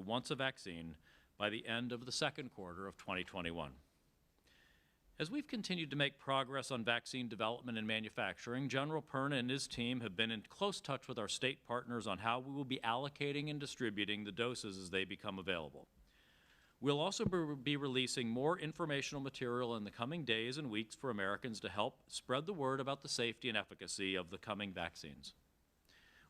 wants a vaccine by the end of the second quarter of 2021. As we've continued to make progress on vaccine development and manufacturing, General Perna and his team have been in close touch with our state partners on how we will be allocating and distributing the doses as they become available. We'll also be releasing more informational material in the coming days and weeks for Americans to help spread the word about the safety and efficacy of the coming vaccines.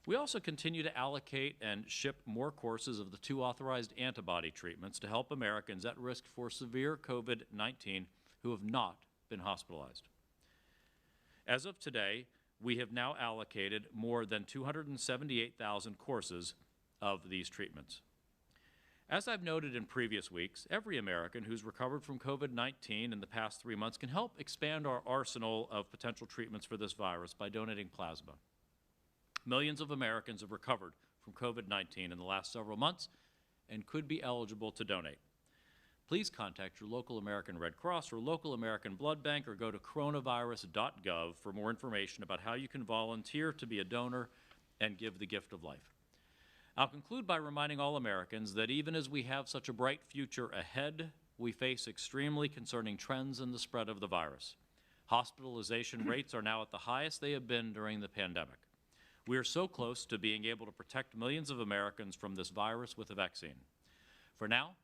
We also continue to allocate and ship more courses of the 2 authorized antibody treatments to help Americans at risk for severe COVID-19 who have not been hospitalized. As of today, we have now allocated more than 278,000 courses of these treatments. As I've noted in previous weeks, every American who's recovered from COVID-19 in the past 3 months can help expand our arsenal of potential treatments for this virus by donating plasma. Millions of Americans have recovered from COVID-19 in the last several months and could be eligible to donate. Please contact your local American Red Cross or local American Blood Bank, or go to coronavirus.gov for more information about how you can volunteer to be a donor and give the gift of life. I'll conclude by reminding all Americans that even as we have such a bright future ahead, we face extremely concerning trends in the spread of the virus. Hospitalization rates are now at the highest they have been during the pandemic. We are so close to being able to protect millions of Americans from this virus with a vaccine. For now,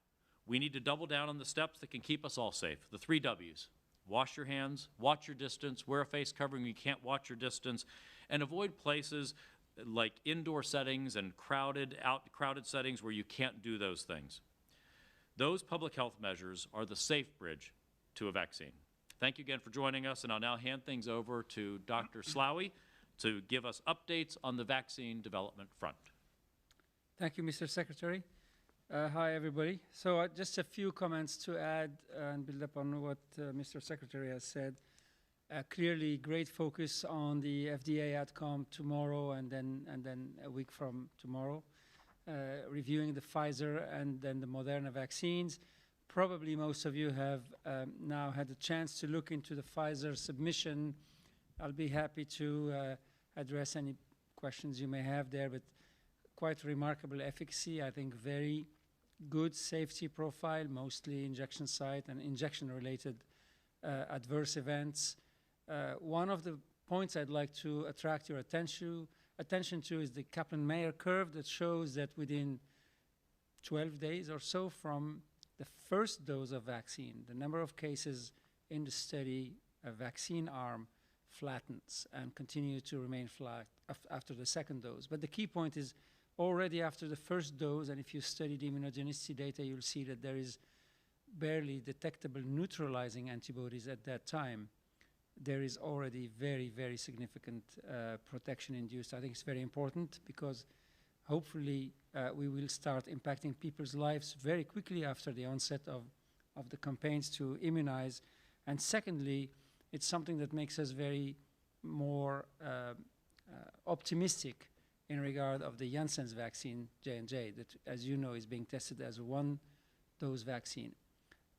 we need to double down on the steps that can keep us all safe. The 3 W's. Wash your hands, watch your distance, wear a face covering when you can't watch your distance, and avoid places like indoor settings and crowded settings where you can't do those things. Those public health measures are the safe bridge to a vaccine. Thank you again for joining us, and I'll now hand things over to Dr. Slaoui to give us updates on the vaccine development front. Thank you, Mr. Secretary. Hi, everybody. So just a few comments to add and build up on what Mr. Secretary has said. Clearly, great focus on the FDA outcome tomorrow and then a week from tomorrow, reviewing the Pfizer and then the Moderna vaccines. Probably most of you have now had a chance to look into the Pfizer submission. I'll be happy to address any questions you may have there, but quite remarkable efficacy. I think very good safety profile, mostly injection site and injection-related adverse events. One of the points I'd like to attract your attention to is the Kaplan-Meier curve that shows that within 12 days or so from the first dose of vaccine, the number of cases in the study, a vaccine arm, flattens and continue to remain flat after the second dose. But the key point is already after the first dose, and if you study the immunogenicity data, you'll see that there is barely detectable neutralizing antibodies at that time. There is already very, very significant protection induced. I think it's very important because hopefully we will start impacting people's lives very quickly after the onset of the campaigns to immunize. And secondly, it's something that makes us very more optimistic in regard of the Janssen's vaccine, J&J, that, as you know, is being tested as a one-dose vaccine.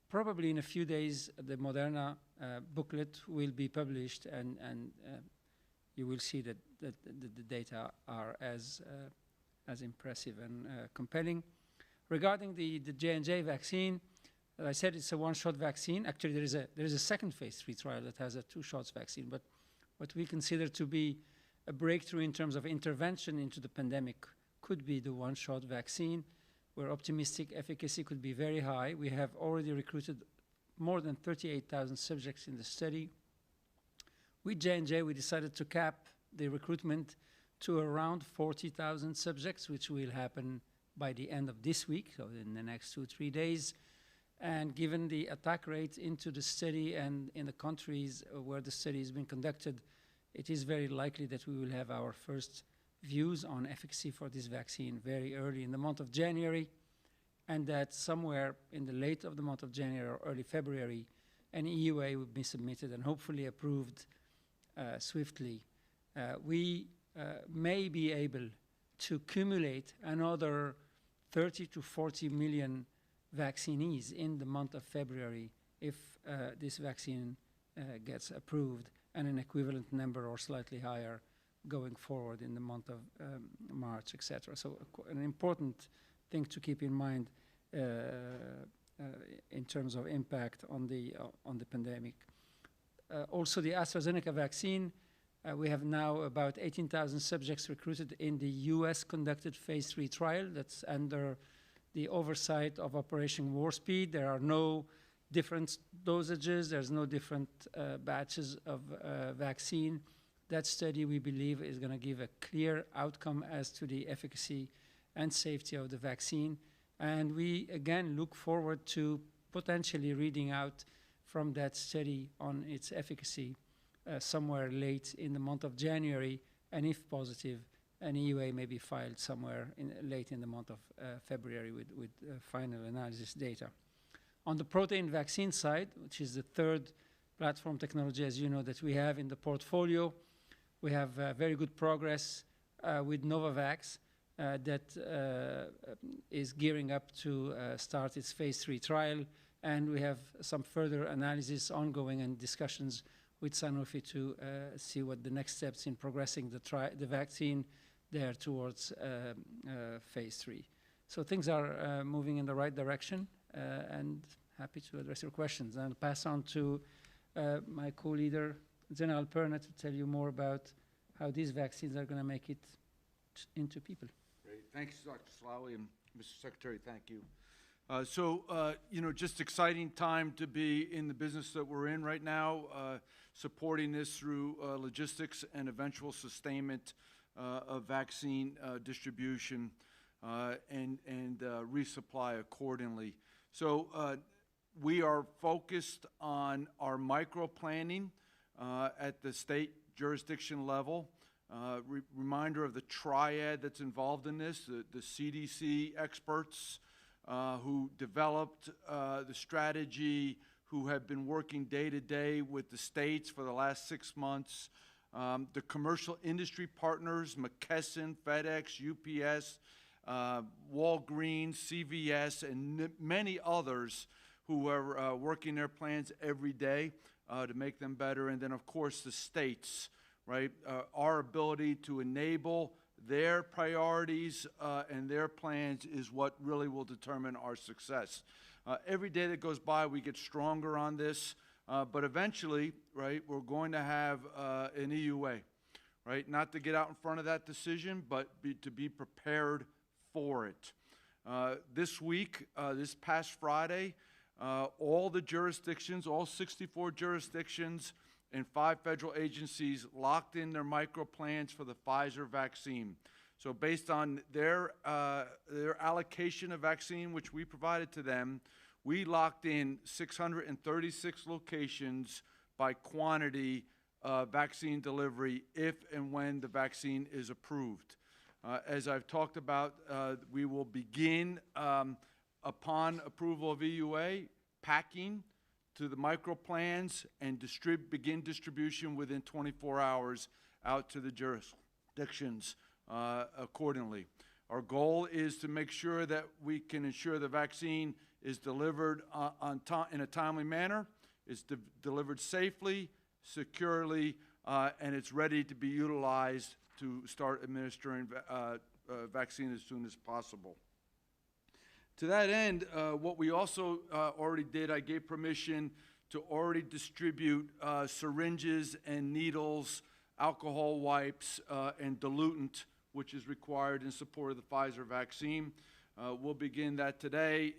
Probably in a few days, the Moderna booklet will be published, and you will see that the data are as impressive and compelling. Regarding the J&J vaccine, as I said, it's a one-shot vaccine. Actually, there is a second phase 3 trial that has a 2-shots vaccine, but what we consider to be a breakthrough in terms of intervention into the pandemic could be the one-shot vaccine, where optimistic efficacy could be very high. We have already recruited more than 38,000 subjects in the study. With J&J, we decided to cap the recruitment to around 40,000 subjects, which will happen by the end of this week, so in the next 2-3 days. And given the attack rate into the study and in the countries where the study has been conducted, it is very likely that we will have our first views on efficacy for this vaccine very early in the month of January, and that somewhere in the late of the month of January or early February, an EUA would be submitted and hopefully approved swiftly. We may be able to accumulate another 30 to 40 million vaccinees in the month of February if this vaccine gets approved, and an equivalent number or slightly higher going forward in the month of March, etc. So an important thing to keep in mind in terms of impact on the pandemic. Also, the AstraZeneca vaccine, we have now about 18,000 subjects recruited in the US conducted phase 3 trial. That's under the oversight of Operation Warp Speed. There are no different dosages. There's no different batches of vaccine. That study, we believe, is going to give a clear outcome as to the efficacy and safety of the vaccine. And we, again, look forward to potentially reading out from that study on its efficacy somewhere late in the month of January, and if positive, an EUA may be filed somewhere late in the month of February with final analysis data. On the protein vaccine side, which is the third platform technology, as you know, that we have in the portfolio, we have very good progress with Novavax that is gearing up to start its phase 3 trial, and we have some further analysis ongoing and discussions with Sanofi to see what the next steps in progressing the vaccine there towards phase 3. So things are moving in the right direction, and happy to address your questions. I'll pass on to my co-leader, General Perna, to tell you more about how these vaccines are going to make it into people. Great. Thanks, Dr. Slaoui, and Mr. Secretary, thank you. Just exciting time to be in the business that we're in right now, supporting this through logistics and eventual sustainment of vaccine distribution and resupply accordingly. So we are focused on our micro planning at the state jurisdiction level. Reminder of the triad that's involved in this, the CDC experts who developed the strategy, who have been working day to day with the states for the last 6 months, the commercial industry partners, McKesson, FedEx, UPS, Walgreens, CVS, and many others who are working their plans every day to make them better. And then, of course, the states, right? Our ability to enable their priorities and their plans is what really will determine our success. Every day that goes by, we get stronger on this, but eventually, right, we're going to have an EUA, right? Not to get out in front of that decision, but to be prepared for it. This week, this past Friday, all the jurisdictions, all 64 jurisdictions and 5 federal agencies locked in their micro plans for the Pfizer vaccine. So based on their allocation of vaccine, which we provided to them, we locked in 636 locations by quantity vaccine delivery if and when the vaccine is approved. As I've talked about, we will begin, upon approval of EUA, packing to the micro plans and begin distribution within 24 hours out to the jurisdictions accordingly. Our goal is to make sure that we can ensure the vaccine is delivered in a timely manner, is delivered safely, securely, and it's ready to be utilized to start administering vaccine as soon as possible. To that end, what we also already did, I gave permission to already distribute syringes and needles, alcohol wipes, and diluent, which is required in support of the Pfizer vaccine. We'll begin that today.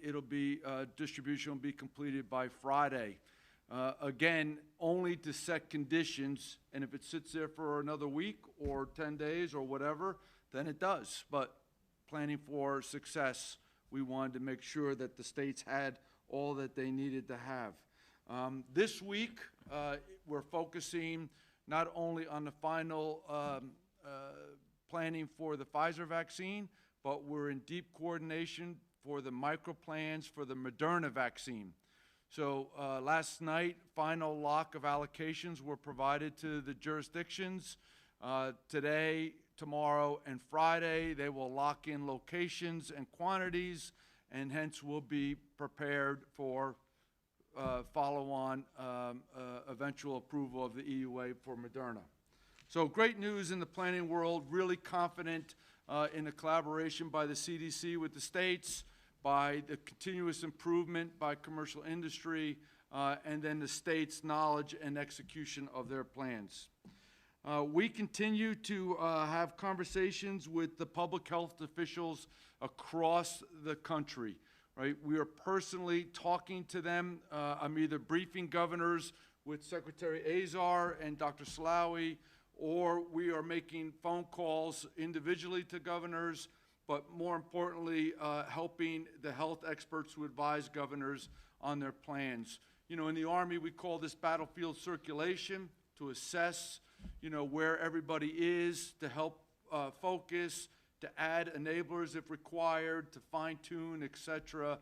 Distribution will be completed by Friday. Again, only to set conditions, and if it sits there for another week or 10 days or whatever, then it does. But planning for success, we wanted to make sure that the states had all that they needed to have. This week, we're focusing not only on the final planning for the Pfizer vaccine, but we're in deep coordination for the micro plans for the Moderna vaccine. So last night, final lock of allocations were provided to the jurisdictions. Today, tomorrow, and Friday, they will lock in locations and quantities, and hence will be prepared for follow-on eventual approval of the EUA for Moderna. So great news in the planning world, really confident in the collaboration by the CDC with the states, by the continuous improvement by commercial industry, and then the state's knowledge and execution of their plans. We continue to have conversations with the public health officials across the country, right? We are personally talking to them. I'm either briefing governors with Secretary Azar and Dr. Slaoui, or we are making phone calls individually to governors, but more importantly, helping the health experts who advise governors on their plans. You know, in the Army, we call this battlefield circulation to assess, you know, where everybody is, to help focus, to add enablers if required, to fine-tune, et cetera.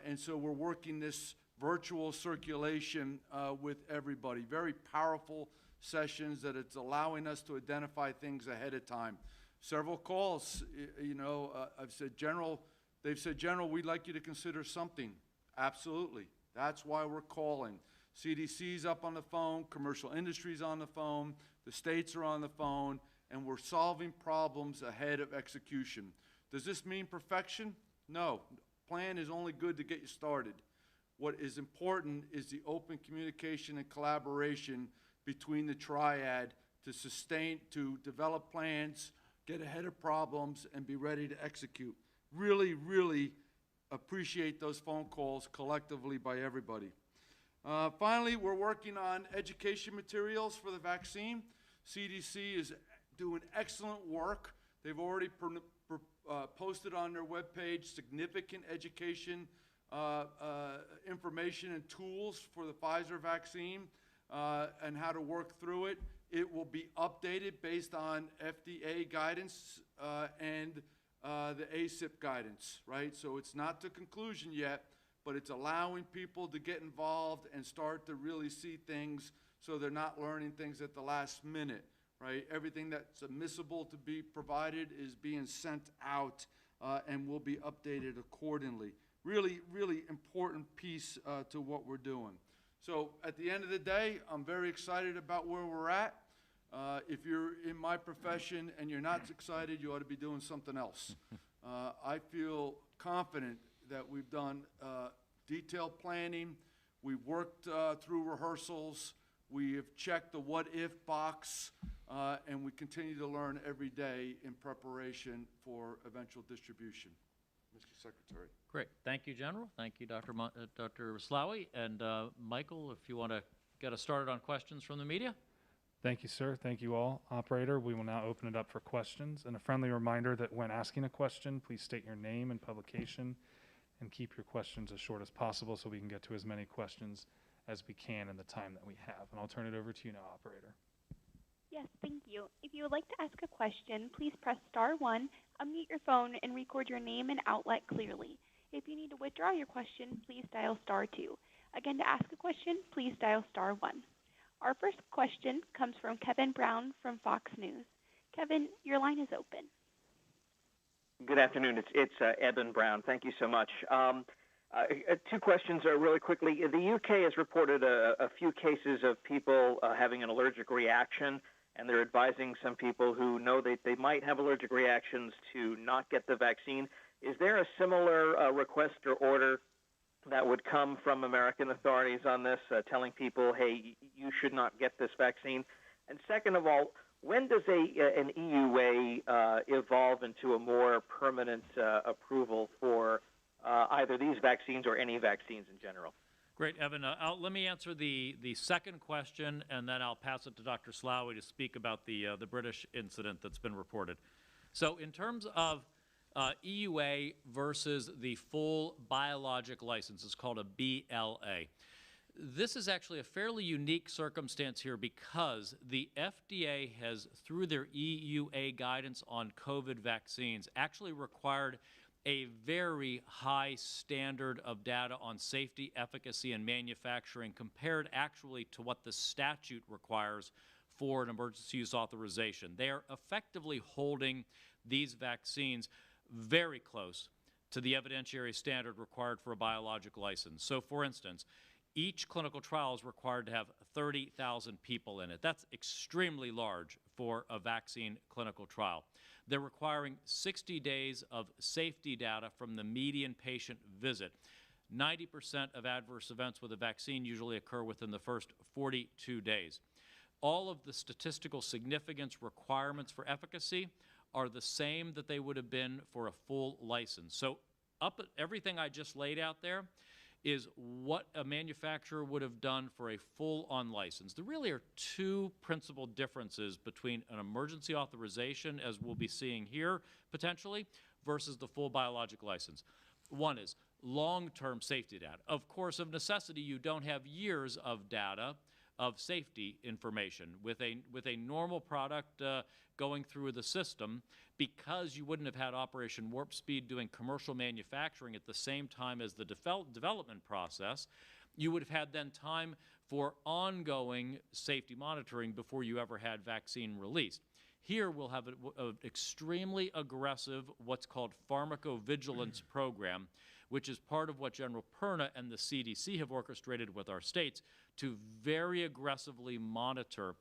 And so we're working this virtual circulation with everybody. Very powerful sessions that it's allowing us to identify things ahead of time. Several calls, you know, I've said, General, they've said, General, we'd like you to consider something. Absolutely. That's why we're calling. CDC's up on the phone, commercial industry's on the phone, the states are on the phone, and we're solving problems ahead of execution. Does this mean perfection? No. Plan is only good to get you started. What is important is the open communication and collaboration between the triad to sustain, to develop plans, get ahead of problems, and be ready to execute. Really, really appreciate those phone calls collectively by everybody. Finally, we're working on education materials for the vaccine. CDC is doing excellent work. They've already posted on their webpage significant education information and tools for the Pfizer vaccine and how to work through it. It will be updated based on FDA guidance and the ACIP guidance, right? So it's not to conclusion yet, but it's allowing people to get involved and start to really see things so they're not learning things at the last minute, right? Everything that's admissible to be provided is being sent out and will be updated accordingly. Really, really important piece to what we're doing. So at the end of the day, I'm very excited about where we're at. If you're in my profession and you're not excited, you ought to be doing something else. I feel confident that we've done detailed planning. We've worked through rehearsals. We have checked the what-if box, and we continue to learn every day in preparation for eventual distribution. Mr. Secretary. Great. Thank you, General. Thank you, Dr. Slaoui. And Michael, if you want to get us started on questions from the media. Thank you, sir. Thank you all. Operator, we will now open it up for questions. And a friendly reminder that when asking a question, please state your name and publication and keep your questions as short as possible so we can get to as many questions as we can in the time that we have. And I'll turn it over to you now, Operator. Yes, thank you. If you would like to ask a question, please press *1, unmute your phone, and record your name and outlet clearly. If you need to withdraw your question, please dial *2. Again, to ask a question, please dial *1. Our first question comes from Kevin Brown from Fox News. Kevin, your line is open. Good afternoon. It's Eben Brown. Thank you so much. Two questions really quickly. The UK has reported a few cases of people having an allergic reaction, and they're advising some people who know that they might have allergic reactions to not get the vaccine. Is there a similar request or order that would come from American authorities on this, telling people, hey, you should not get this vaccine? And second of all, when does an EUA evolve into a more permanent approval for either these vaccines or any vaccines in general? Great, Evan. Let me answer the second question, and then I'll pass it to Dr. Slaoui to speak about the British incident that's been reported. So in terms of EUA versus the full biologic license, it's called a BLA. This is actually a fairly unique circumstance here because the FDA has, through their EUA guidance on COVID vaccines, actually required a very high standard of data on safety, efficacy, and manufacturing compared actually to what the statute requires for an emergency use authorization. They are effectively holding these vaccines very close to the evidentiary standard required for a biologic license. So, for instance, each clinical trial is required to have 30,000 people in it. That's extremely large for a vaccine clinical trial. They're requiring 60 days of safety data from the median patient visit. 90% of adverse events with a vaccine usually occur within the first 42 days. All of the statistical significance requirements for efficacy are the same that they would have been for a full license. So everything I just laid out there is what a manufacturer would have done for a full-on license. There really are two principal differences between an emergency authorization, as we'll be seeing here potentially, versus the full biologic license. One is long-term safety data. Of course, of necessity, you don't have years of data of safety information. With a normal product going through the system, because you wouldn't have had Operation Warp Speed doing commercial manufacturing at the same time as the development process, you would have had then time for ongoing safety monitoring before you ever had vaccine released. Here we'll have an extremely aggressive, what's called pharmacovigilance program, which is part of what General Perna and the CDC have orchestrated with our states to very aggressively monitor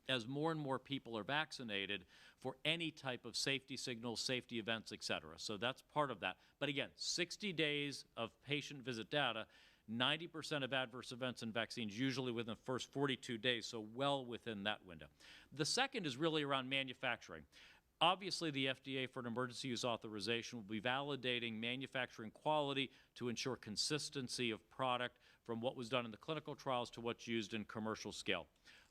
as more and more people are vaccinated for any type of safety signals, safety events, et cetera. So that's part of that. But again, 60 days of patient visit data, 90% of adverse events in vaccines usually within the first 42 days, so well within that window. The second is really around manufacturing. Obviously, the FDA, for an emergency use authorization, will be validating manufacturing quality to ensure consistency of product from what was done in the clinical trials to what's used in commercial scale.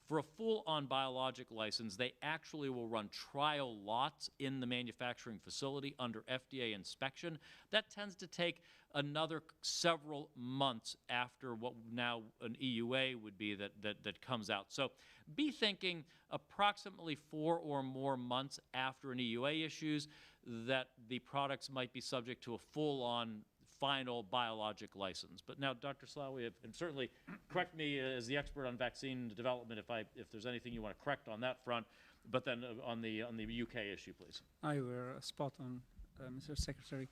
For a full-on biologic license, they actually will run trial lots in the manufacturing facility under FDA inspection. That tends to take another several months after what now an EUA would be that comes out. So be thinking approximately 4 or more months after an EUA issues that the products might be subject to a full-on final biologic license. But now, Dr. Slawi, and certainly correct me as the expert on vaccine development if there's anything you want to correct on that front, but then on the UK issue, please. I were spot on, Mr. Secretary.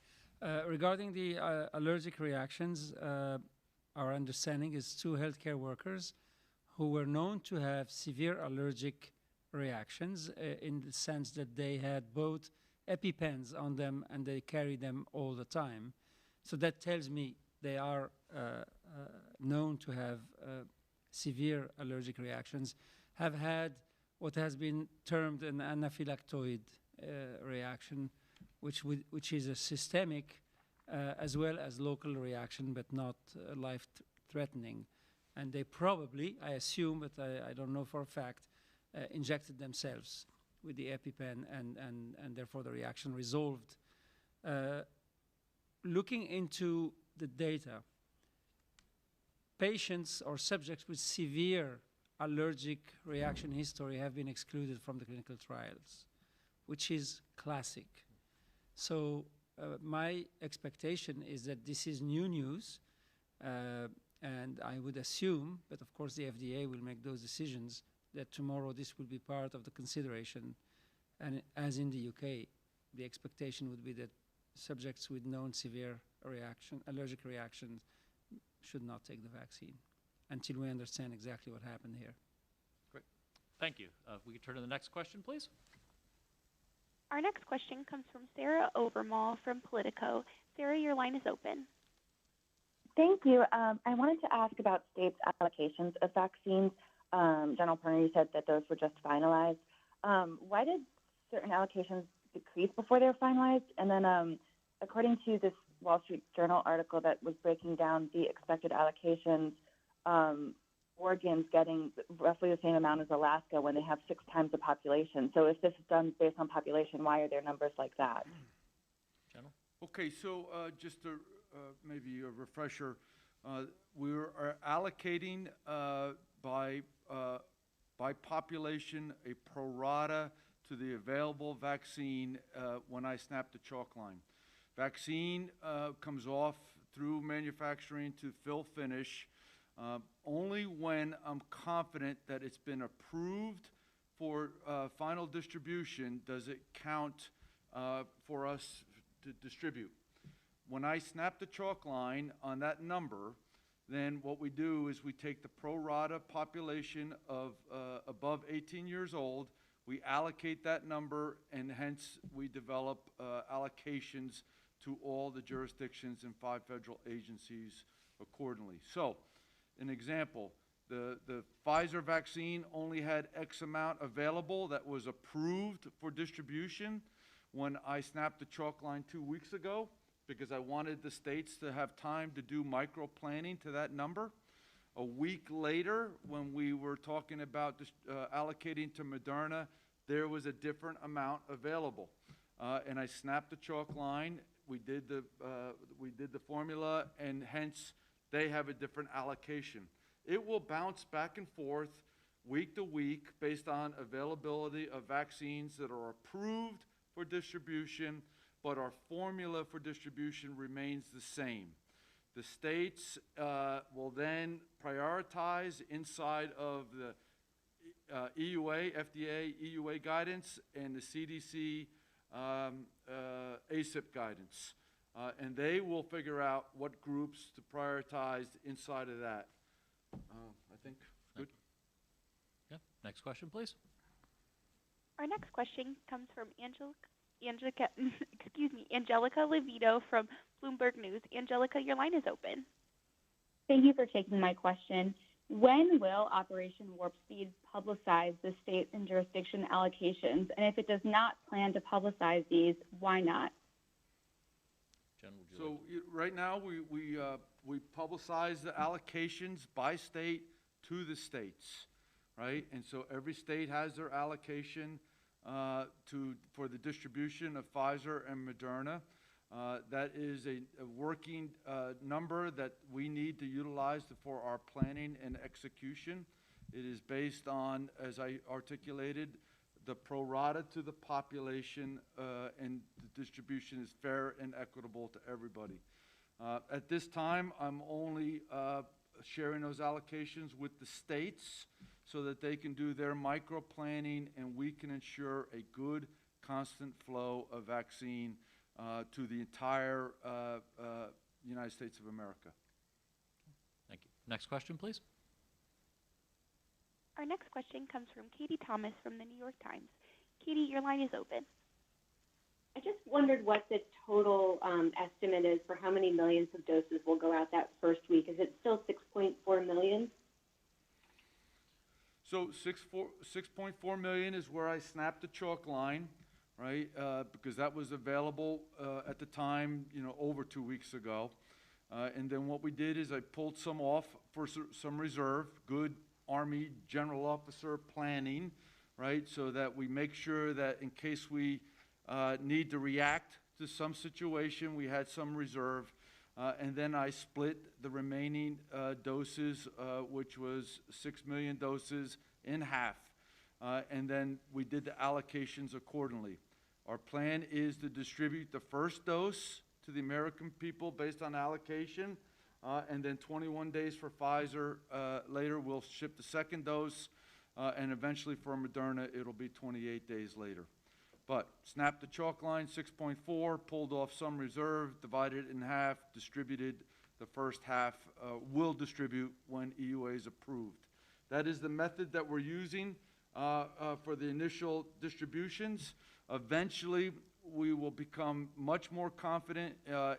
Regarding the allergic reactions, our understanding is 2 healthcare workers who were known to have severe allergic reactions in the sense that they had both EpiPens on them and they carried them all the time. So that tells me they are known to have severe allergic reactions, have had what has been termed an anaphylactoid reaction, which is a systemic as well as local reaction, but not life-threatening. And they probably, I assume, but I don't know for a fact, injected themselves with the EpiPen and therefore the reaction resolved. Looking into the data, patients or subjects with severe allergic reaction history have been excluded from the clinical trials, which is classic. So my expectation is that this is new news, and I would assume, but of course the FDA will make those decisions, that tomorrow this will be part of the consideration. And as in the UK, the expectation would be that subjects with known severe allergic reactions should not take the vaccine until we understand exactly what happened here. Great. Thank you. We can turn to the next question, please. Our next question comes from Sarah Overmall from Politico. Sarah, your line is open. Thank you. I wanted to ask about states' allocations of vaccines. General Perna, you said that those were just finalized. Why did certain allocations decrease before they were finalized? And then according to this Wall Street Journal article that was breaking down the expected allocations, Oregon's getting roughly the same amount as Alaska when they have 6 times the population. So if this is done based on population, why are there numbers like that? General? Okay, so just maybe a refresher, we are allocating by population a pro rata to the available vaccine when I snap the chalk line. Vaccine comes off through manufacturing to fill finish only when I'm confident that it's been approved for final distribution does it count for us to distribute. When I snap the chalk line on that number, then what we do is we take the pro rata population of above 18 years old, We allocate that number, and hence we develop allocations to all the jurisdictions and 5 federal agencies accordingly. So, an example, the Pfizer vaccine only had X amount available that was approved for distribution when I snapped the chalk line 2 weeks ago, because I wanted the states to have time to do micro planning to that number. A week later, when we were talking about allocating to Moderna, there was a different amount available. And I snapped the chalk line, we did the formula, and hence they have a different allocation. It will bounce back and forth week to week based on availability of vaccines that are approved for distribution, but our formula for distribution remains the same. The states will then prioritize inside of the EUA, FDA, EUA guidance, and the CDC ACIP guidance. And they will figure out what groups to prioritize inside of that. I think, good. Yeah. Next question, please. Our next question comes from Angelica Levito from Bloomberg News. Angelica, your line is open. Thank you for taking my question. When will Operation Warp Speed publicize the state and jurisdiction allocations? And if it does not plan to publicize these, why not? Jen, would you So like right now, we publicize the allocations by state to the states, right? And so every state has their allocation for the distribution of Pfizer and Moderna. That is a working number that we need to utilize for our planning and execution. It is based on, as I articulated, the pro rata to the population, and the distribution is fair and equitable to everybody. At this time, I'm only sharing those allocations with the states so that they can do their micro planning and we can ensure a good, constant flow of vaccine to the entire United States of America. Thank you. Next question, please. Our next question comes from Katie Thomas from the New York Times. Katie, your line is open. I just wondered what the total estimate is for how many millions of doses will go out that first week. Is it still 6.4 million? So 6.4 million is where I snapped the chalk line, right? Because that was available at the time, over 2 weeks ago. And then what we did is I pulled some off for some reserve, good Army general officer planning, right? So that we make sure that in case we need to react to some situation, we had some reserve. And then I split the remaining doses, which was 6 million doses, in half. And then we did the allocations accordingly. Our plan is to distribute the first dose to the American people based on allocation, and then 21 days for Pfizer. Later, we'll ship the second dose, and eventually for Moderna, it'll be 28 days later. But snap the chalk line, 6.4, pulled off some reserve, divided it in half, distributed the first half, will distribute when EUA is approved. That is the method that we're using for the initial distributions. Eventually, we will become much more confident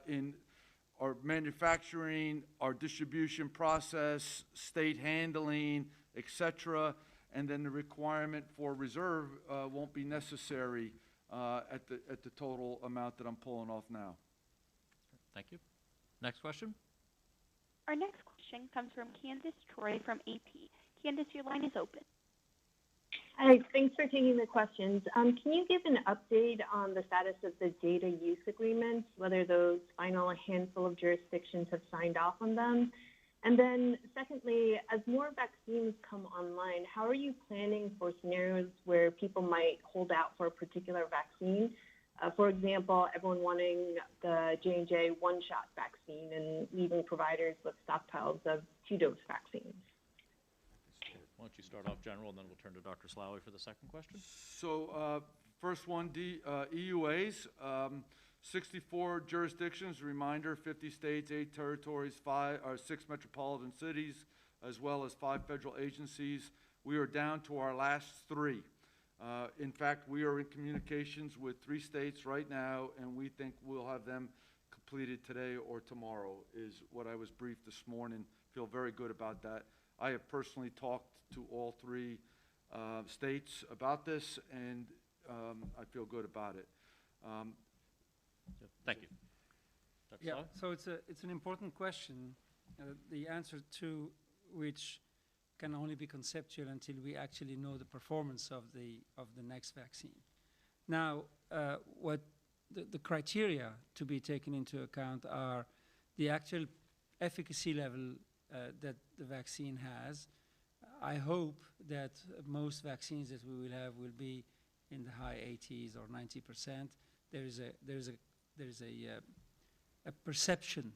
in our manufacturing, our distribution process, state handling, etc., and then the requirement for reserve won't be necessary at the total amount that I'm pulling off now. Thank you. Next question. Our next question comes from Candace Troy from AP. Candace, your line is open. Hi, thanks for taking the questions. Can you give an update on the status of the data use agreements, whether those final handful of jurisdictions have signed off on them? And then secondly, as more vaccines come online, how are you planning for scenarios where people might hold out for a particular vaccine? For example, everyone wanting the J&J one-shot vaccine and leaving providers with stockpiles of two-dose vaccines. Why don't you start off, General, and then we'll turn to Dr. Slaoui for the second question. So first one, EUAs, 64 jurisdictions, reminder, 50 states, 8 territories, 6 metropolitan cities, as well as 5 federal agencies. We are down to our last 3. In fact, we are in communications with 3 states right now, and we think we'll have them completed today or tomorrow, is what I was briefed this morning. Feel very good about that. I have personally talked to all 3 states about this, and I feel good about it. Thank you. Dr. Yeah, Slaw? so it's an important question, the answer to which can only be conceptual until we actually know the performance of the next vaccine. Now, what the criteria to be taken into account are the actual efficacy level that the vaccine has. I hope that most vaccines that we will have will be in the high 80s or 90%. There is a perception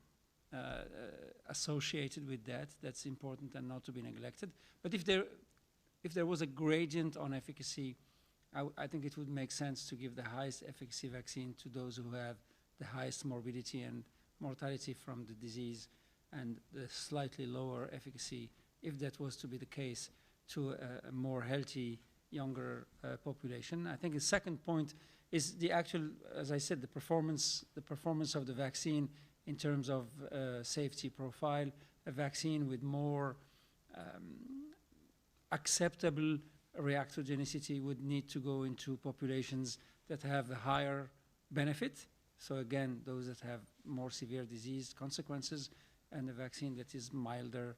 associated with that that's important and not to be neglected. But if there was a gradient on efficacy, I think it would make sense to give the highest efficacy vaccine to those who have the highest morbidity and mortality from the disease, and the slightly lower efficacy, if that was to be the case, to a more healthy, younger population. I think the second point is the actual, as I said, the performance of the vaccine in terms of safety profile. A vaccine with more acceptable reactogenicity would need to go into populations that have a higher benefit. So again, those that have more severe disease consequences, and a vaccine that is milder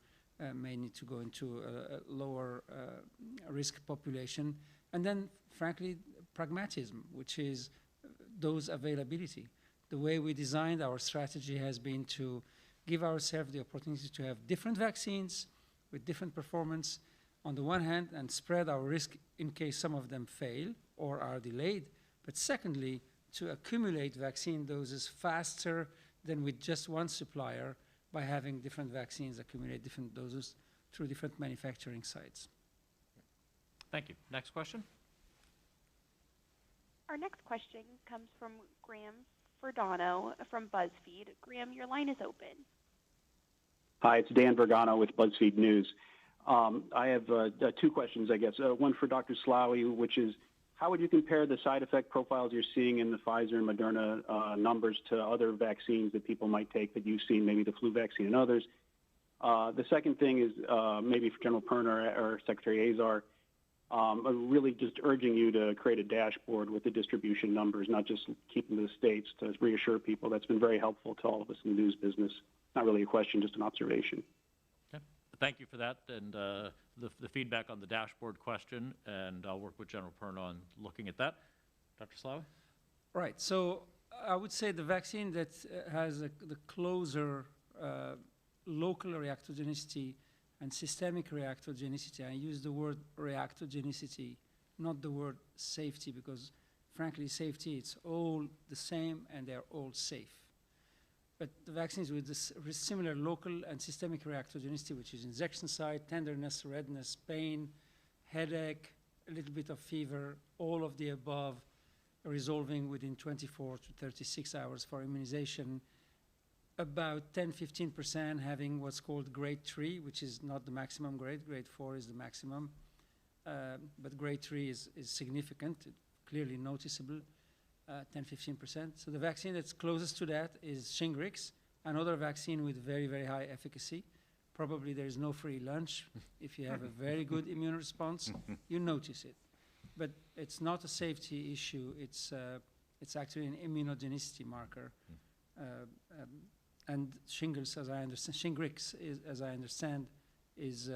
may need to go into a lower risk population. And then, frankly, pragmatism, which is dose availability. The way we designed our strategy has been to give ourselves the opportunity to have different vaccines with different performance on the one hand, and spread our risk in case some of them fail or are delayed. But secondly, to accumulate vaccine doses faster than with just one supplier by having different vaccines accumulate different doses through different manufacturing sites. Thank you. Next question. Our next question comes from Graham Verdano from BuzzFeed. Graham, your line is open. Hi, it's Dan Vergano with BuzzFeed News. I have 2 questions, I guess. One for Dr. Slaoui, which is, how would you compare the side effect profiles you're seeing in the Pfizer and Moderna numbers to other vaccines that people might take that you've seen, maybe the flu vaccine and others? The second thing is maybe for General Perna or Secretary Azar, really just urging you to create a dashboard with the distribution numbers, not just keep them to the states, to reassure people. That's been very helpful to all of us in the news business. Not really a question, just an observation. Okay. Thank you for that, and the feedback on the dashboard question, and I'll work with General Perna on looking at that. Dr. Slaoui? Right. So I would say the vaccine that has the closer local reactogenicity and systemic reactogenicity. I use the word reactogenicity, not the word safety, because frankly, safety, it's all the same and they're all safe. But the vaccines with this similar local and systemic reactogenicity, which is injection site, tenderness, redness, pain, headache, a little bit of fever, all of the above, resolving within 24 to 36 hours for immunization. About 10-15% having what's called grade 3, which is not the maximum grade. Grade 4 is the maximum. But grade 3 is significant, clearly noticeable, 10-15%. So the vaccine that's closest to that is Shingrix, another vaccine with very, very high efficacy. Probably there is no free lunch. If you have a very good immune response, you notice it. But it's not a safety issue. It's actually an immunogenicity marker. And Shingrix, as I understand, is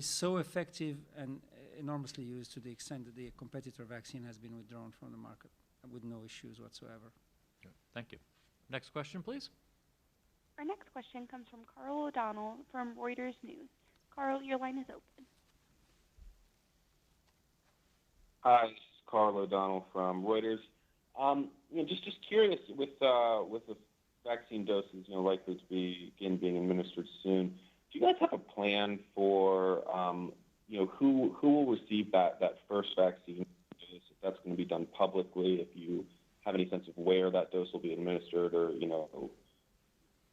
so effective and enormously used to the extent that the competitor vaccine has been withdrawn from the market with no issues whatsoever. Good. Thank you. Next question, please. Our next question comes from Carl O'Donnell from Reuters News. Carl, your line is open. Hi, this is Carl O'Donnell from Reuters. Just curious with the vaccine doses, likely to begin being administered soon. Do you guys have a plan for, who will receive that first vaccine dose? If that's going to be done publicly, if you have any sense of where that dose will be administered, or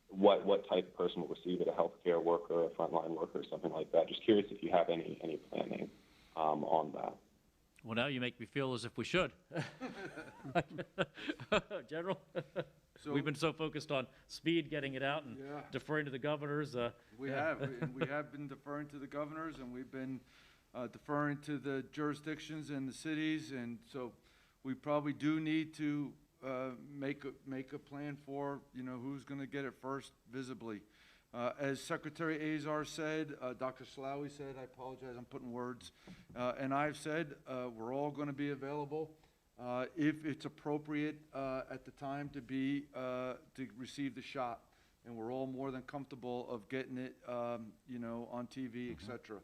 what type of person will receive it, a healthcare worker, a frontline worker, something like that. Just curious if you have any planning on that. Well, now you make me feel as if we should. General, we've been so focused on speed, getting it out, and deferring to the governors. We have been deferring to the governors, and we've been deferring to the jurisdictions and the cities, and so we probably do need to make a plan for, who's going to get it first visibly. As Secretary Azar said, Dr. Slaoui said, I apologize, I'm putting words, and I've said we're all going to be available if it's appropriate at the time to receive the shot, and we're all more than comfortable of getting it, on TV, etc.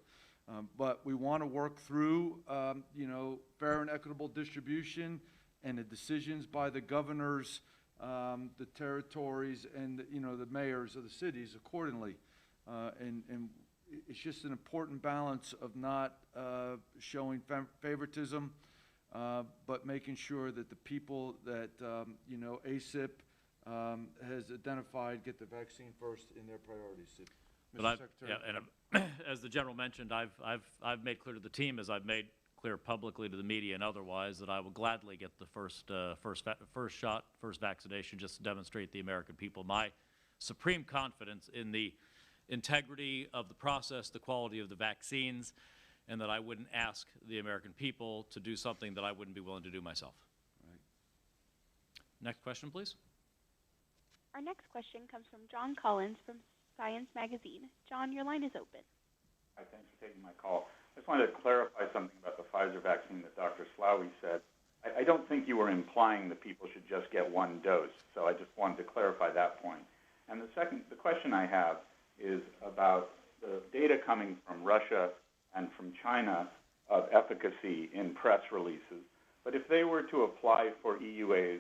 But we want to work through, fair and equitable distribution and the decisions by the governors, the territories, and the mayors of the cities accordingly. And it's just an important balance of not showing favoritism, but making sure that the people that ACIP has identified get the vaccine first in their priorities. Mr. Secretary. As the general mentioned, I've made clear to the team, as I've made clear publicly to the media and otherwise, that I will gladly get the first shot, first vaccination, just to demonstrate the American people my supreme confidence in the integrity of the process, the quality of the vaccines, and that I wouldn't ask the American people to do something that I wouldn't be willing to do myself. Right. Next question, please. Our next question comes from John Collins from Science Magazine. John, your line is open. Hi, thanks for taking my call. I just wanted to clarify something about the Pfizer vaccine that Dr. Slaoui said. I don't think you were implying that people should just get one dose, so I just wanted to clarify that point. And the question I have is about the data coming from Russia and from China of efficacy in press releases. But if they were to apply for EUAs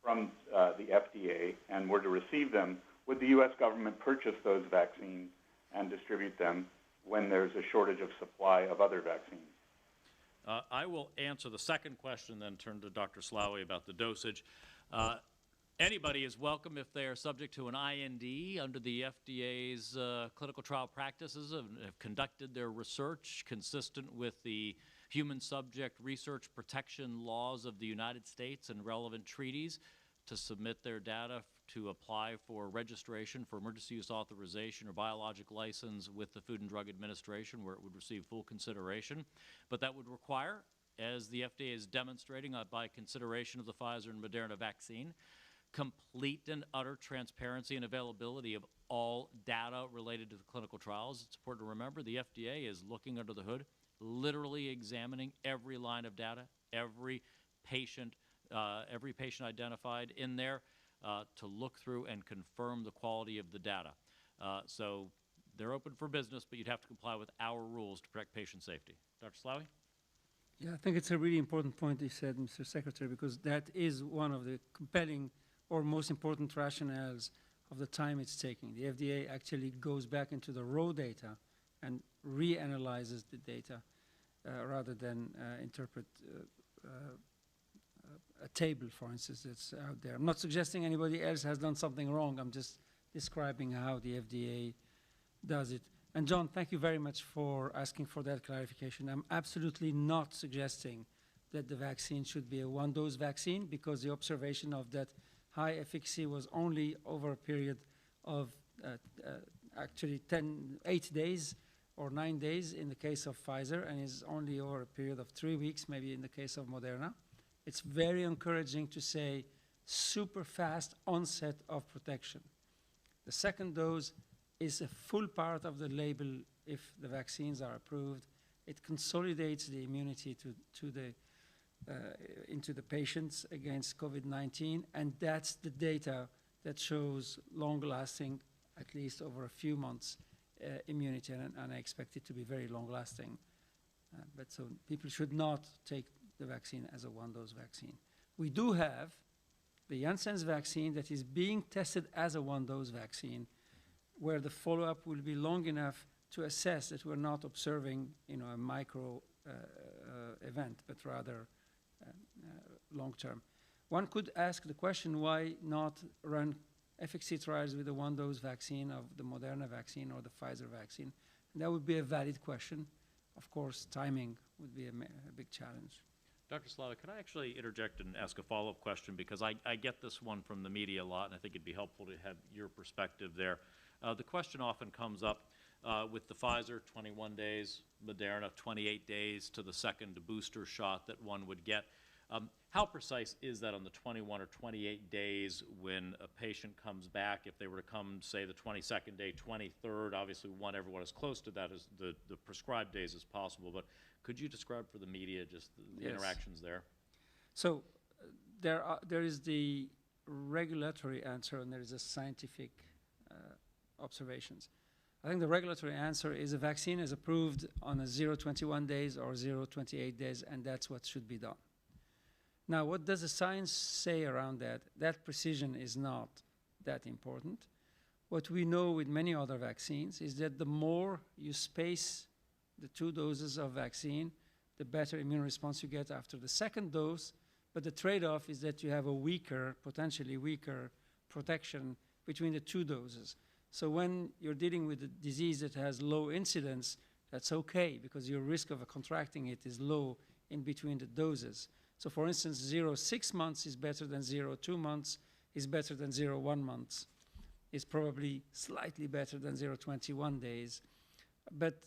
from the FDA and were to receive them, would the U.S. government purchase those vaccines and distribute them when there's a shortage of supply of other vaccines? I will answer the second question, then turn to Dr. Slaoui about the dosage. Anybody is welcome if they are subject to an IND under the FDA's clinical trial practices and have conducted their research consistent with the human subject research protection laws of the United States and relevant treaties, to submit their data to apply for registration for emergency use authorization or biologic license with the Food and Drug Administration, where it would receive full consideration. But that would require, as the FDA is demonstrating by consideration of the Pfizer and Moderna vaccine, complete and utter transparency and availability of all data related to the clinical trials. It's important to remember the FDA is looking under the hood, literally examining every line of data, every patient identified in there, to look through and confirm the quality of the data. So they're open for business, but you'd have to comply with our rules to protect patient safety. Dr. Slaoui? Yeah, I think it's a really important point you said, Mr. Secretary, because that is one of the compelling or most important rationales of the time it's taking. The FDA actually goes back into the raw data and reanalyzes the data rather than interpret a table, for instance, that's out there. I'm not suggesting anybody else has done something wrong. I'm just describing how the FDA does it. And John, thank you very much for asking for that clarification. I'm absolutely not suggesting that the vaccine should be a one-dose vaccine, because the observation of that high efficacy was only over a period of actually 8 days or 9 days in the case of Pfizer, and is only over a period of 3 weeks, maybe in the case of Moderna. It's very encouraging to say super fast onset of protection. The second dose is a full part of the label if the vaccines are approved. It consolidates the immunity into the patients against COVID-19, and that's the data that shows long-lasting, at least over a few months, immunity, and I expect it to be very long-lasting. But so people should not take the vaccine as a one-dose vaccine. We do have the Janssen's vaccine that is being tested as a one-dose vaccine, where the follow-up will be long enough to assess that we're not observing, a micro event, but rather long-term. One could ask the question, why not run efficacy trials with the one-dose vaccine of the Moderna vaccine or the Pfizer vaccine? And that would be a valid question. Of course, timing would be a big challenge. Dr. Slavic, could I actually interject and ask a follow-up question? Because I get this one from the media a lot, and I think it'd be helpful to have your perspective there. The question often comes up with the Pfizer, 21 days, Moderna, 28 days to the second booster shot that one would get. How precise is that on the 21 or 28 days when a patient comes back? If they were to come, say, the 22nd day, 23rd, obviously we want everyone as close to that as the prescribed days as possible, but could you describe for the media just the Yes. interactions there? So there is the regulatory answer and there is a scientific observations. I think the regulatory answer is a vaccine is approved on a 0-21 days or 0-28 days, and that's what should be done. Now, what does the science say around that? That precision is not that important. What we know with many other vaccines is that the more you space the 2 doses of vaccine, the better immune response you get after the second dose, but the trade-off is that you have a weaker, potentially weaker protection between the 2 doses. So when you're dealing with a disease that has low incidence, that's okay because your risk of contracting it is low in between the doses. So for instance, 0-6 months is better than 0-2 months, is better than 0-1 months, is probably slightly better than 0-21 days. But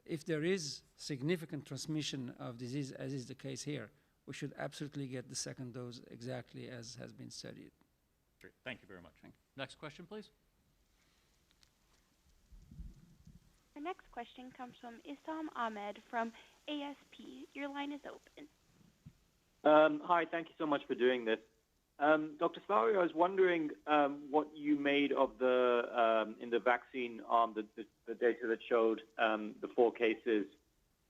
if there is significant transmission of disease, as is the case here, we should absolutely get the second dose exactly as has been studied. Great. Thank you very much. Next question, please. Our next question comes from Issam Ahmed from ASP. Your line is open. Hi, thank you so much for doing this. Dr. Slawi, I was wondering what you made of in the vaccine arm, the data that showed the 4 cases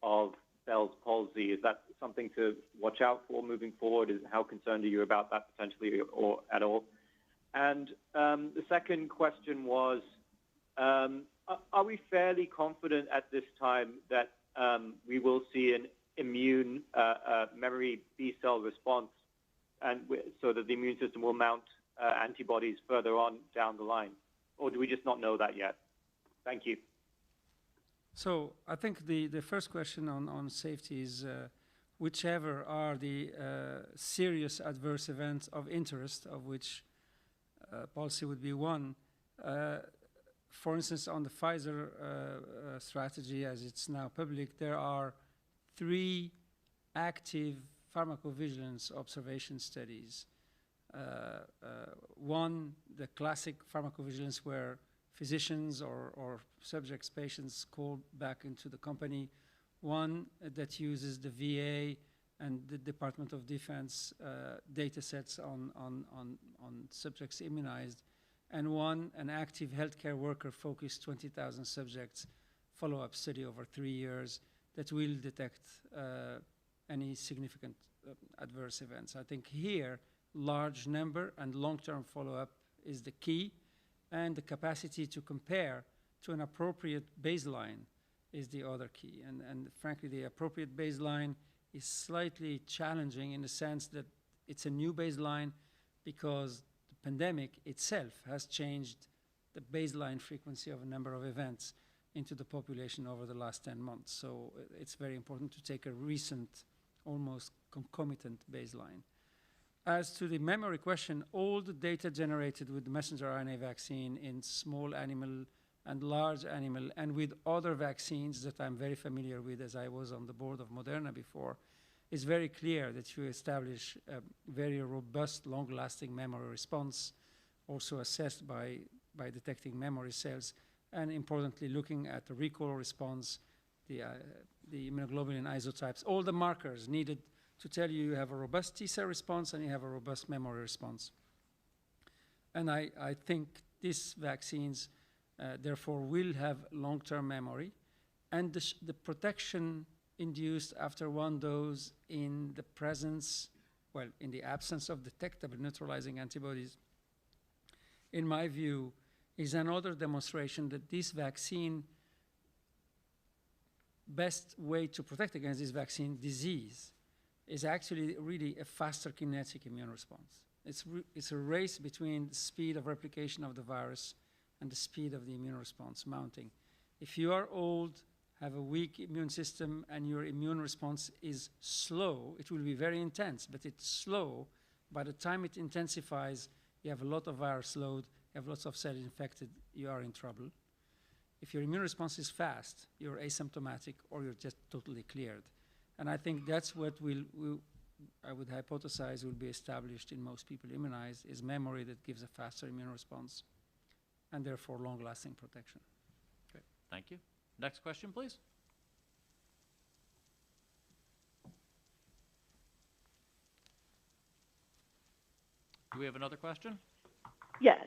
of Bell's palsy. Is that something to watch out for moving forward? How concerned are you about that potentially or at all? And the second question was, are we fairly confident at this time that we will see an immune memory B-cell response, and so that the immune system will mount antibodies further on down the line? Or do we just not know that yet? Thank you. So I think the first question on safety is whichever are the serious adverse events of interest, of which palsy would be one. For instance, on the Pfizer strategy, as it's now public, there are 3 active pharmacovigilance observation studies. One, the classic pharmacovigilance where physicians or subjects, patients called back into the company. One that uses the VA and the Department of Defense data sets on subjects immunized. And one, an active healthcare worker focused 20,000 subjects follow-up study over 3 years that will detect any significant adverse events. I think here, large number and long-term follow-up is the key, and the capacity to compare to an appropriate baseline is the other key. And frankly, the appropriate baseline is slightly challenging in the sense that it's a new baseline because the pandemic itself has changed the baseline frequency of a number of events into the population over the last 10 months. So it's very important to take a recent, almost concomitant baseline. As to the memory question, all the data generated with the messenger RNA vaccine in small animal and large animal and with other vaccines that I'm very familiar with, as I was on the board of Moderna before, is very clear that you establish a very robust, long-lasting memory response, also assessed by detecting memory cells, and importantly, looking at the recall response, the immunoglobulin isotypes, all the markers needed to tell you have a robust T-cell response and you have a robust memory response. And I think these vaccines, therefore, will have long-term memory, and the protection induced after 1 dose in the presence, well, in the absence of detectable neutralizing antibodies, in my view, is another demonstration that this vaccine, best way to protect against this vaccine disease is actually really a faster kinetic immune response. It's a race between the speed of replication of the virus and the speed of the immune response mounting. If you are old, have a weak immune system and your immune response is slow, it will be very intense, but it's slow. By the time it intensifies, you have a lot of virus load, you have lots of cells infected, you are in trouble. If your immune response is fast, you're asymptomatic or you're just totally cleared. And I think that's what I would hypothesize will be established in most people immunized, is memory that gives a faster immune response and therefore long-lasting protection. Great, thank you. Next question, please. Do we have another question? Yes.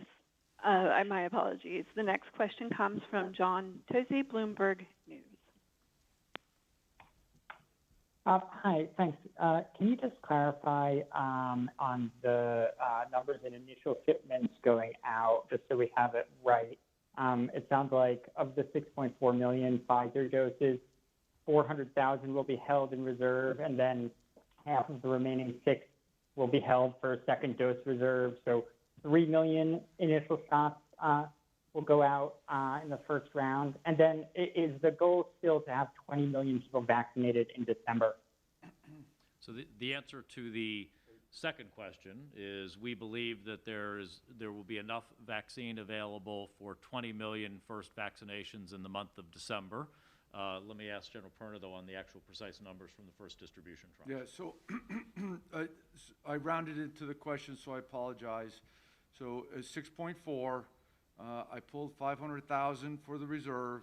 My apologies. The next question comes from John Tozy, Bloomberg News. Hi, thanks. Can you just clarify on the numbers and initial shipments going out, just so we have it right? It sounds like of the 6.4 million Pfizer doses, 400,000 will be held in reserve, and then half of the remaining 6 will be held for a second dose reserve. So 3 million initial shots will go out in the first round. And then is the goal still to have 20 million people vaccinated in December? So the answer to the second question is we believe that there will be enough vaccine available for 20 million first vaccinations in the month of December. Let me ask General Perna, though, on the actual precise numbers from the first distribution tranche. Yeah, so I rounded into the question, so I apologize. So 6.4, I pulled 500,000 for the reserve,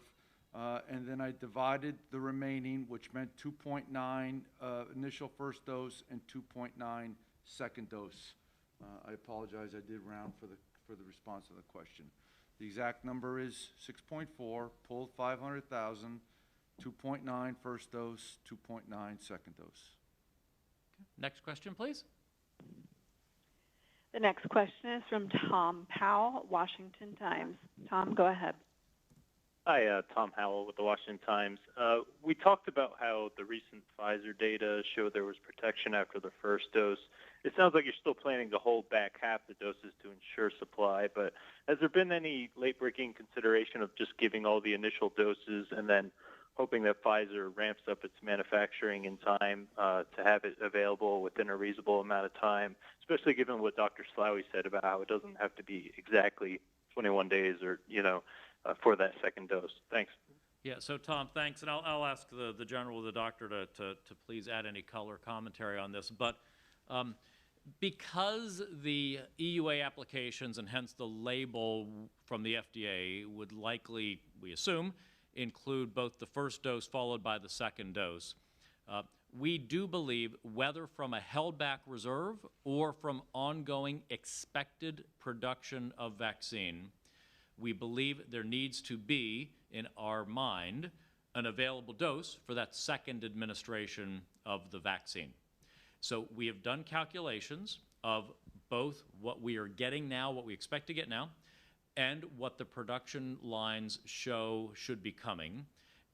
and then I divided the remaining, which meant 2.9 initial first dose and 2.9 second dose. I apologize, I did round for the response to the question. The exact number is 6.4, pulled 500,000, 2.9 first dose, 2.9 second dose. Okay. Next question, please. The next question is from Tom Powell, Washington Times. Tom, go ahead. Hi, Tom Howell with the Washington Times. We talked about how the recent Pfizer data showed there was protection after the first dose. It sounds like you're still planning to hold back half the doses to ensure supply, but has there been any late-breaking consideration of just giving all the initial doses and then hoping that Pfizer ramps up its manufacturing in time to have it available within a reasonable amount of time, especially given what Dr. Slaoui said about how it doesn't have to be exactly 21 days or, for that second dose? Thanks. Yeah, so Tom, thanks, and I'll ask the general, the doctor, to please add any color commentary on this. But because the EUA applications and hence the label from the FDA would likely, we assume, include both the first dose followed by the second dose, we do believe, whether from a held back reserve or from ongoing expected production of vaccine, we believe there needs to be, in our mind, an available dose for that second administration of the vaccine. So we have done calculations of both what we are getting now, what we expect to get now, and what the production lines show should be coming.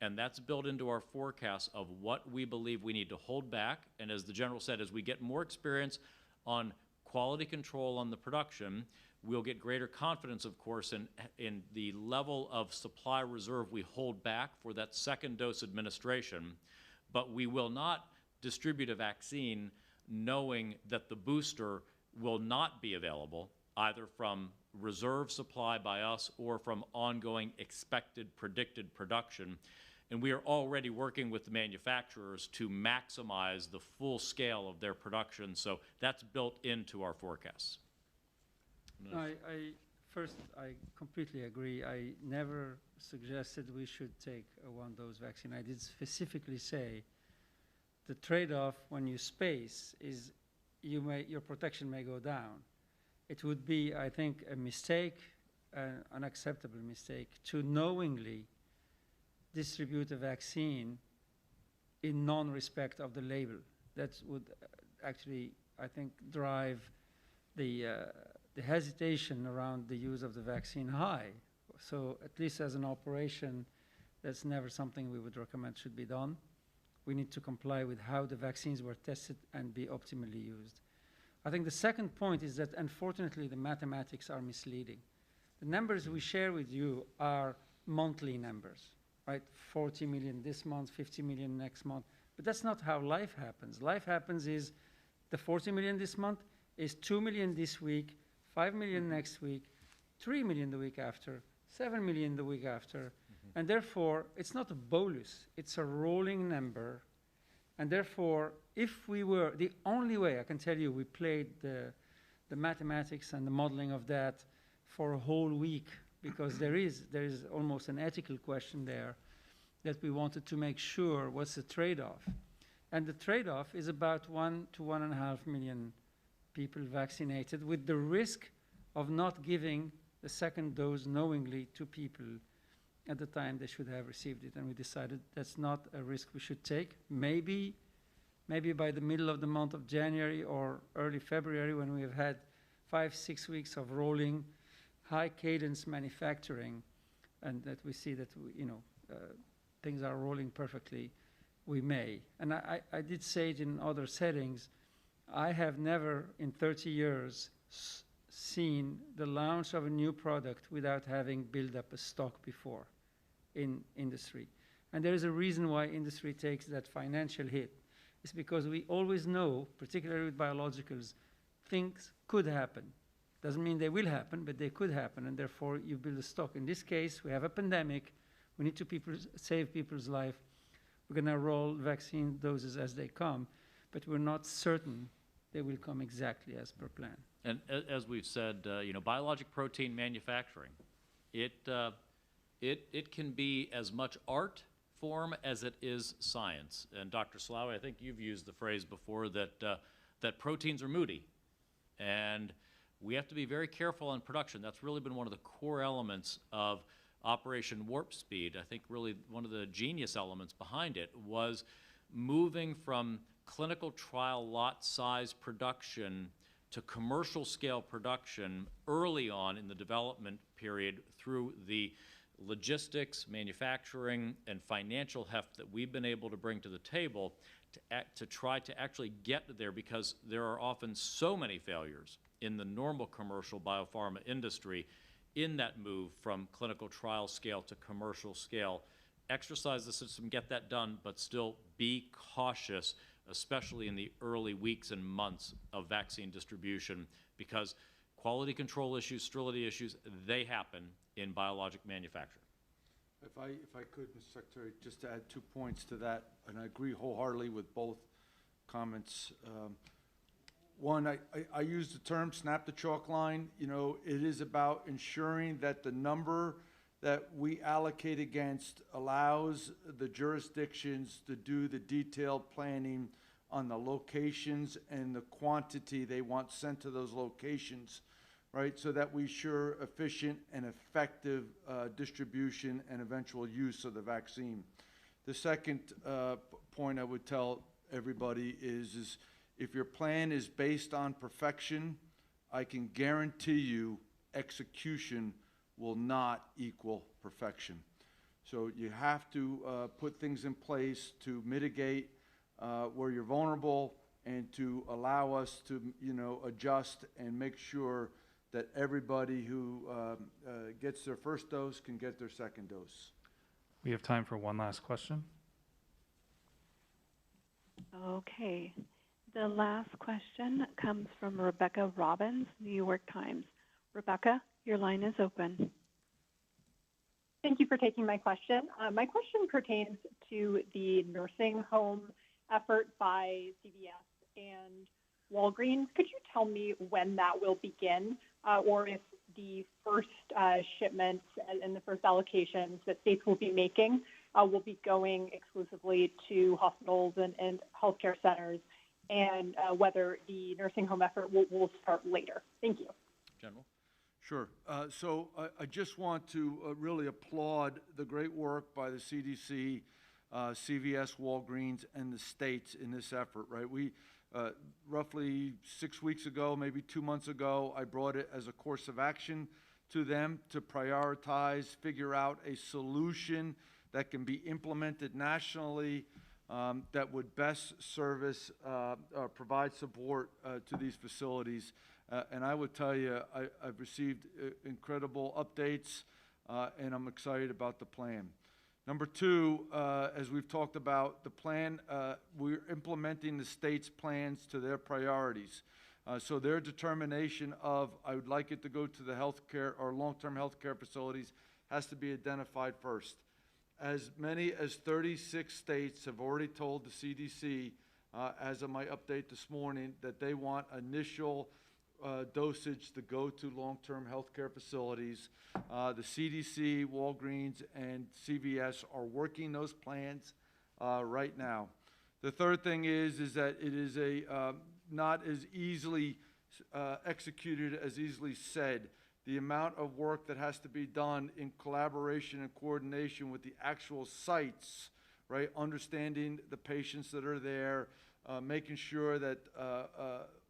And that's built into our forecast of what we believe we need to hold back. And as the general said, as we get more experience on quality control on the production, we'll get greater confidence, of course, in the level of supply reserve we hold back for that second dose administration. But we will not distribute a vaccine knowing that the booster will not be available, either from reserve supply by us or from ongoing expected predicted production. And we are already working with the manufacturers to maximize the full scale of their production. So that's built into our forecasts. First, I completely agree. I never suggested we should take a one-dose vaccine. I did specifically say the trade-off when you space is your protection may go down. It would be, I think, a mistake, an unacceptable mistake, to knowingly distribute a vaccine in non-respect of the label. That would actually, I think, drive the hesitation around the use of the vaccine high. So at least as an operation, that's never something we would recommend should be done. We need to comply with how the vaccines were tested and be optimally used. I think the second point is that, unfortunately, the mathematics are misleading. The numbers we share with you are monthly numbers. right? 40 million this month, 50 million next month. But that's not how life happens. Life happens is the 40 million this month is 2 million this week, 5 million next week, 3 million the week after, 7 million the week after. And therefore, it's not a bolus, it's a rolling number. And therefore, if we were, the only way I can tell you, we played the mathematics and the modeling of that for a whole week, because there is almost an ethical question there that we wanted to make sure what's the trade-off. And the trade-off is about 1 to 1.5 million people vaccinated, with the risk of not giving the second dose knowingly to people at the time they should have received it. And we decided that's not a risk we should take. Maybe by the middle of the month of January or early February, when we have had 5-6 weeks of rolling high cadence manufacturing, and that we see that things are rolling perfectly, we may. And I did say it in other settings. I have never in 30 years seen the launch of a new product without having built up a stock before in industry. And there is a reason why industry takes that financial hit. It's because we always know, particularly with biologicals, things could happen. Doesn't mean they will happen, but they could happen, and therefore you build a stock. In this case, we have a pandemic. We need to save people's life. We're going to roll vaccine doses as they come, but we're not certain they will come exactly as per plan. And as we've said, biologic protein manufacturing, it can be as much art form as it is science. And Dr. Slaoui, I think you've used the phrase before that proteins are moody, and we have to be very careful on production. That's really been one of the core elements of Operation Warp Speed. I think really one of the genius elements behind it was moving from clinical trial lot size production to commercial scale production early on in the development period through the logistics, manufacturing, and financial heft that we've been able to bring to the table to try to actually get there, because there are often so many failures in the normal commercial biopharma industry in that move from clinical trial scale to commercial scale. Exercise the system, get that done, but still be cautious, especially in the early weeks and months of vaccine distribution, because quality control issues, sterility issues, they happen in biologic manufacturing. If I could, Mr. Secretary, just to add 2 points to that, and I agree wholeheartedly with both comments. One, I use the term snap the chalk line. It is about ensuring that the number that we allocate against allows the jurisdictions to do the detailed planning on the locations and the quantity they want sent to those locations, right? So that we ensure efficient and effective distribution and eventual use of the vaccine. The second point I would tell everybody is if your plan is based on perfection, I can guarantee you execution will not equal perfection. So you have to put things in place to mitigate where you're vulnerable and to allow us to, adjust and make sure that everybody who gets their first dose can get their second dose. We have time for one last question. Okay. The last question comes from Rebecca Robbins, New York Times. Rebecca, your line is open. Thank you for taking my question. My question pertains to the nursing home effort by CVS and Walgreens. Could you tell me when that will begin, or if the first shipments and the first allocations that states will be making will be going exclusively to hospitals and healthcare centers, and whether the nursing home effort will start later? Thank you. General? Sure. So I just want to really applaud the great work by the CDC, CVS, Walgreens, and the states in this effort, right? We, roughly 6 weeks ago, maybe 2 months ago, I brought it as a course of action to them to prioritize, figure out a solution that can be implemented nationally that would best service, provide support to these facilities. And I would tell you, I've received incredible updates, and I'm excited about the plan. Number two, as we've talked about, the plan, we're implementing the state's plans to their priorities. So their determination of, I would like it to go to the healthcare or long-term healthcare facilities has to be identified first. As many as 36 states have already told the CDC, as of my update this morning, that they want initial dosage to go to long-term healthcare facilities. The CDC, Walgreens, and CVS are working those plans right now. The third thing is that it is not as easily executed as easily said. The amount of work that has to be done in collaboration and coordination with the actual sites, right? Understanding the patients that are there, making sure that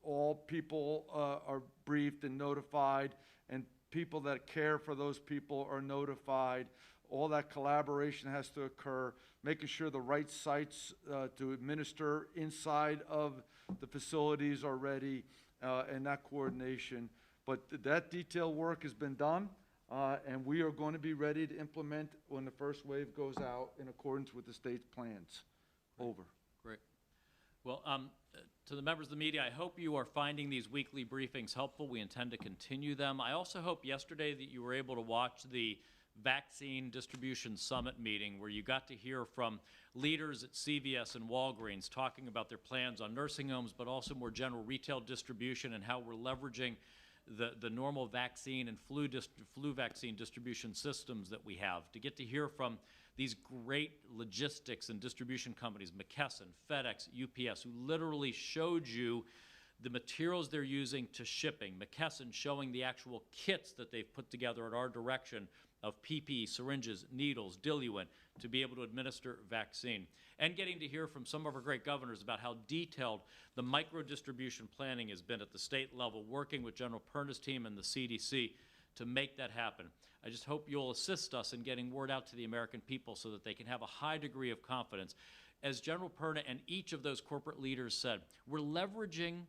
all people are briefed and notified, and people that care for those people are notified. All that collaboration has to occur, making sure the right sites to administer inside of the facilities are ready, and that coordination. But that detailed work has been done, and we are going to be ready to implement when the first wave goes out in accordance with the state's plans. Over. Great. Well, to the members of the media, I hope you are finding these weekly briefings helpful. We intend to continue them. I also hope yesterday that you were able to watch the Vaccine Distribution Summit meeting, where you got to hear from leaders at CVS and Walgreens talking about their plans on nursing homes, but also more general retail distribution and how we're leveraging the normal vaccine and flu vaccine distribution systems that we have, to get to hear from these great logistics and distribution companies, McKesson, FedEx, UPS, who literally showed you the materials they're using to shipping. McKesson showing the actual kits that they've put together at our direction of PPE, syringes, needles, diluent, to be able to administer vaccine. And getting to hear from some of our great governors about how detailed the micro-distribution planning has been at the state level, working with General Perna's team and the CDC to make that happen. I just hope you'll assist us in getting word out to the American people so that they can have a high degree of confidence. As General Perna and each of those corporate leaders said, we're leveraging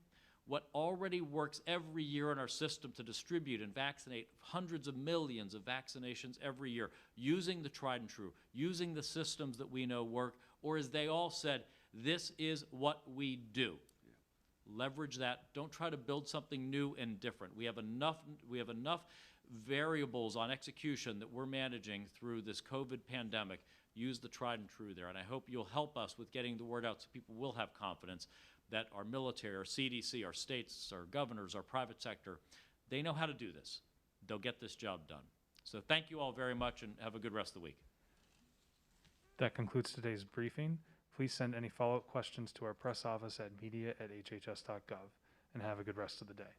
what already works every year in our system to distribute and vaccinate hundreds of millions of vaccinations every year, using the tried and true, using the systems that we know work, or as they all said, this is what we do. Yeah. Leverage that. Don't try to build something new and different. We have enough variables on execution that we're managing through this COVID pandemic. Use the tried and true there, and I hope you'll help us with getting the word out so people will have confidence that our military, our CDC, our states, our governors, our private sector, they know how to do this. They'll get this job done. So thank you all very much, and have a good rest of the week. That concludes today's briefing. Please send any follow-up questions to our press office at media@hhs.gov, and have a good rest of the day.